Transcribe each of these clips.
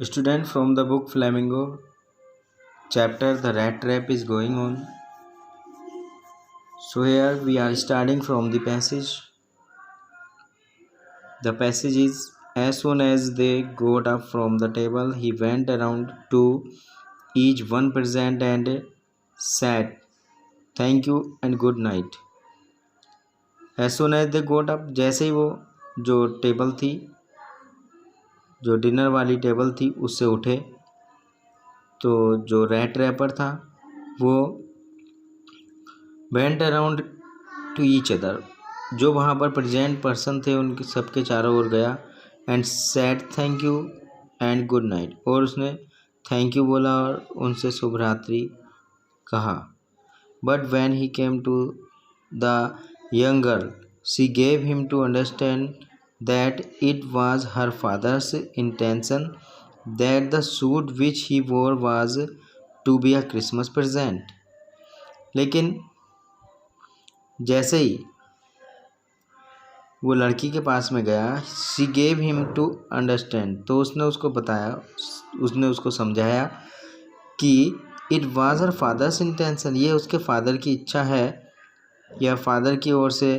Student from the book Flamingo, chapter The Rat Trap is going on. So here we are starting from the passage. The passage is, as soon as they got up from the table, he went around to each one present and said, "Thank you and good night." As soon as they got up, जैसे ही वो जो table थी, जो dinner वाली table थी, उससे उठे तो जो रैट रैपर था वो went around two each other, जो वहाँ पर प्रेजेंट पर्सन थे उनके सबके चारों ओर गया and said thank you and good night, और उसने थैंक यू बोला और उनसे शुभ रात्रि कहा. But when he came to the young girl she gave him to understand that it was her father's intention that the suit which he wore was to be a Christmas present. लेकिन जैसे ही वो लड़की के पास में गया, she gave him to understand, तो उसने उसको बताया, उसने उसको समझाया कि it was her father's intention, ये उसके फादर की इच्छा है या फादर की ओर से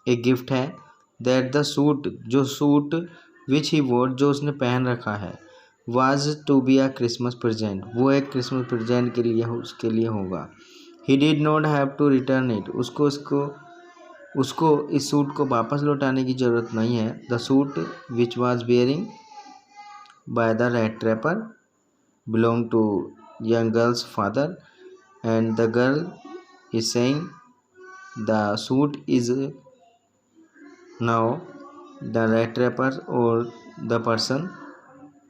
एक गिफ्ट है. दैट द सूट, जो सूट विच ही वोर, जो उसने पहन रखा है, was to be a Christmas present, वो एक क्रिसमस प्रेजेंट के लिए उसके लिए होगा. He did not have to return it, उसको इस सूट को वापस लौटाने की ज़रूरत नहीं है. The suit which was bearing by the rat trapper belong to young girl's father and the girl is saying the suit is now the rat trapper और the person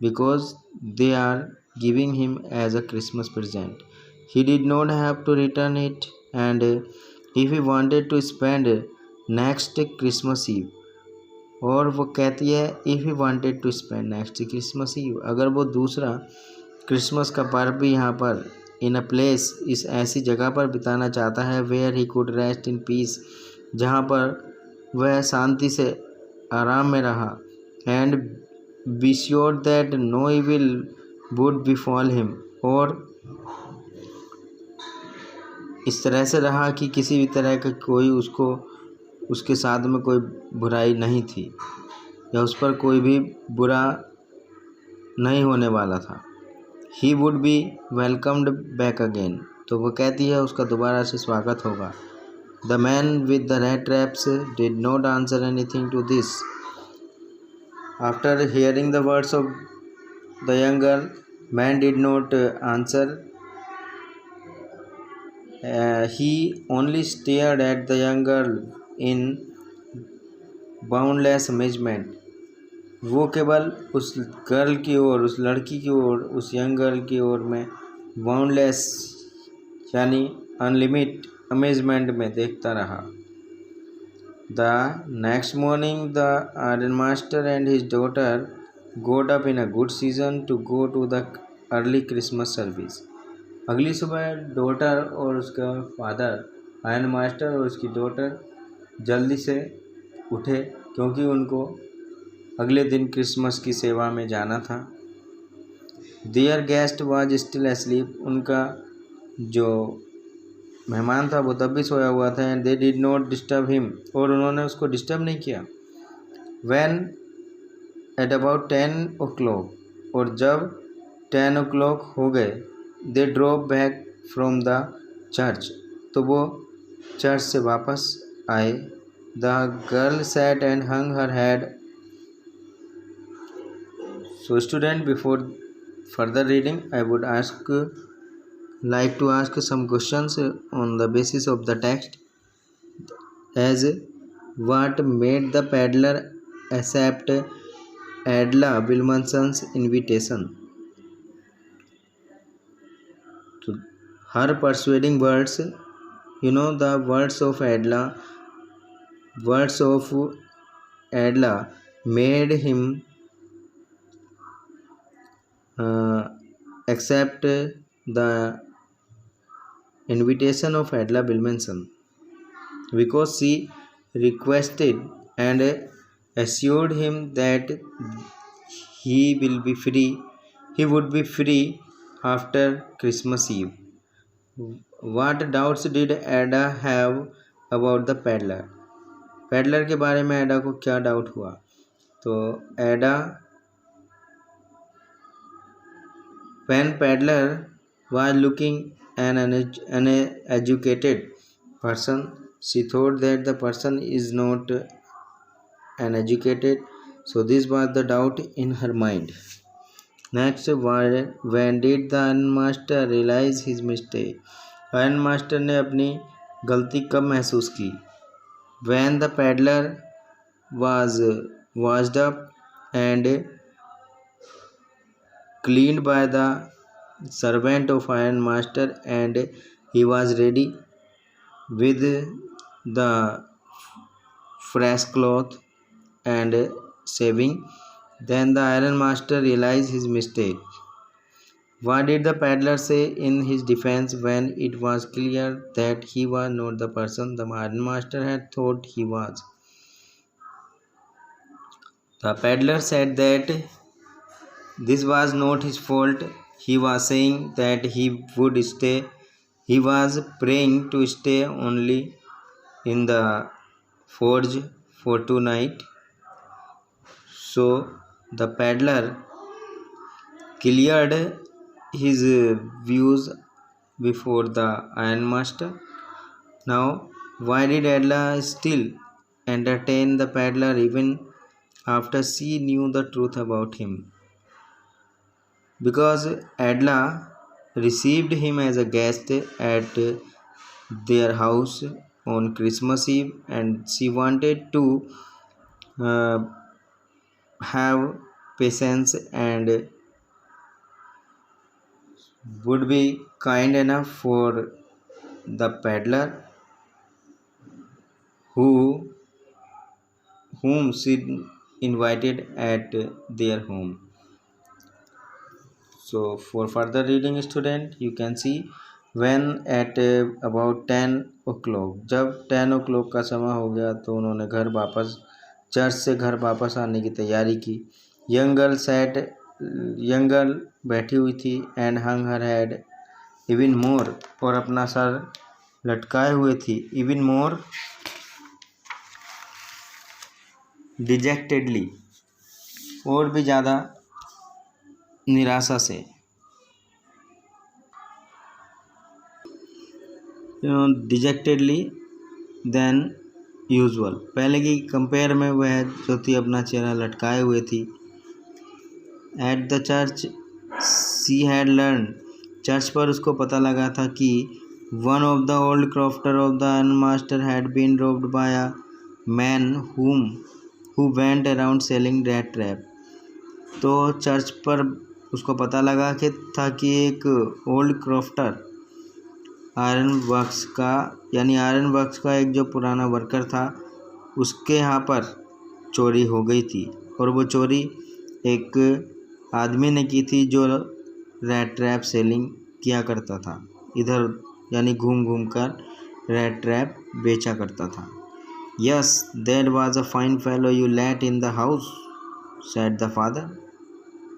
because they are giving him as a Christmas present. He did not have to return it, and if he wanted to spend next Christmas Eve, और वो कहती है if he wanted to spend next Christmas Eve, अगर वो दूसरा Christmas का पर्व भी यहाँ पर in a place, इस ऐसी जगह पर बिताना चाहता है where he could rest in peace, जहाँ पर वह शांति से आराम में रहा, and be sure that no evil would befall him, और इस तरह से रहा कि किसी भी तरह का कोई उसके साथ में कोई बुराई नहीं थी या उस पर कोई भी बुरा नहीं होने वाला था. He would be welcomed back again, तो वो कहती है उसका दोबारा से स्वागत होगा. The man with the red traps did not answer anything to this. After hearing the words of the young girl, man did not answer. He only stared at the young girl in boundless amazement. वो केवल उस girl की ओर, उस लड़की की ओर, उस young girl की ओर में बाउंडलेस यानी अनलिमिट अमेजमेंट में देखता रहा. The next morning the iron master and his daughter got up in a good season to go to the early Christmas service. अगली सुबह डॉटर और उसका फादर, आयरन मास्टर और उसकी डॉटर जल्दी से उठे क्योंकि उनको अगले दिन क्रिसमस की सेवा में जाना था. There guest was still asleep, उनका जो मेहमान था वो तब भी सोया हुआ था. And they did not disturb him, और उन्होंने उसको डिस्टर्ब नहीं किया. व्हेन एट अबाउट 10 o'clock, और जब 10 o'clock हो गए, they drop back from the church, तो वो चर्च से वापस आए. The girl sat and hung her head. So student, before further reading I would like to ask some questions on the basis of the text, as what made the peddler accept Adela Wilmanson's invitation. So her persuading words, the words of Adela made him accept the invitation of Adela Wilmanson because she requested and assured him that he would be free after Christmas Eve. What doubts did Ada have about the peddler? Peddler के बारे में एडा को क्या doubt हुआ? तो एडा, when peddler was looking an uneducated person, she thought that the person is not uneducated, so this was the doubt in her mind. Next, when did the ironmaster realize his mistake? ironmaster ने अपनी गलती कब महसूस की? When the peddler was washed up and cleaned by the servant of ironmaster, and he was ready with the fresh cloth and shaving, then the ironmaster realized his mistake. What did the peddler say in his defense when it was clear that he was not the person the ironmaster had thought he was? The peddler said that this was not his fault. He was saying that he would stay. He was praying to stay only in the forge for 2 nights. So the peddler cleared his views before the ironmaster. Now, why did Adla still entertain the peddler even after she knew the truth about him? Because Adla received him as a guest at their house on Christmas Eve, and she wanted to have patience and would be kind enough for the peddler whom she invited at their home. So for further reading student, you can see when at about 10 o'clock, जब 10 o'clock का समय हो गया तो उन्होंने church से घर वापस आने की तैयारी की. यंग गर्ल बैठी हुई थी and hung her head even more, और अपना सर लटकाए हुए थी, इवन मोर डिजेक्टेडली, और भी ज़्यादा निराशा से. डिजेक्टेडली देन यूजुअल, पहले की कंपेयर में वह जो थी अपना चेहरा लटकाए हुए थी. At the church she had learn, church पर उसको पता लगा था कि one of the old crofter of the ironmaster had been robbed by a man who went around selling rat trap. तो चर्च पर उसको पता लगा कि एक ओल्ड क्रॉफ्टर आयरन वर्क्स का एक जो पुराना वर्कर था उसके यहाँ पर चोरी हो गई थी, और वो चोरी एक आदमी ने की थी जो रैट ट्रैप सेलिंग किया करता था, इधर यानी घूम घूम कर रैट ट्रैप बेचा करता था. Yes that was a fine fellow you let in the house said the father.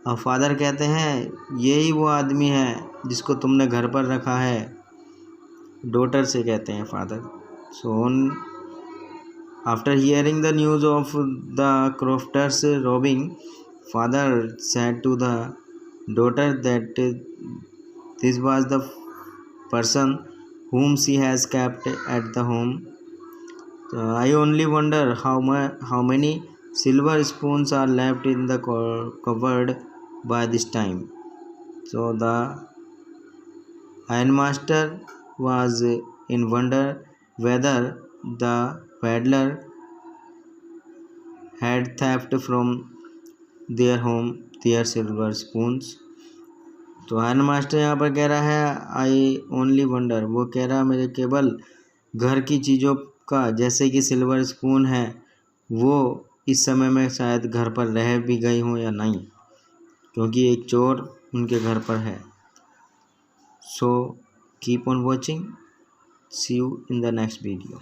अब फादर कहते हैं यही वो आदमी है जिसको तुमने घर पर रखा है. डॉटर से कहते हैं father. So after hearing the news of the crofter's robbing, father said to the daughter that this was the person whom she has kept at the home. I only wonder how many silver spoons are left in the cupboard by this time. So the ironmaster was in wonder whether the peddler had theft from their home their silver spoons. तो iron master यहाँ पर कह रहा है I only wonder, वो कह रहा मेरे केवल घर की चीज़ों का, जैसे कि सिल्वर स्पून है, वो इस समय में शायद घर पर रह भी गई हों या नहीं, क्योंकि एक चोर उनके घर पर है. So keep on watching, see you in the next video.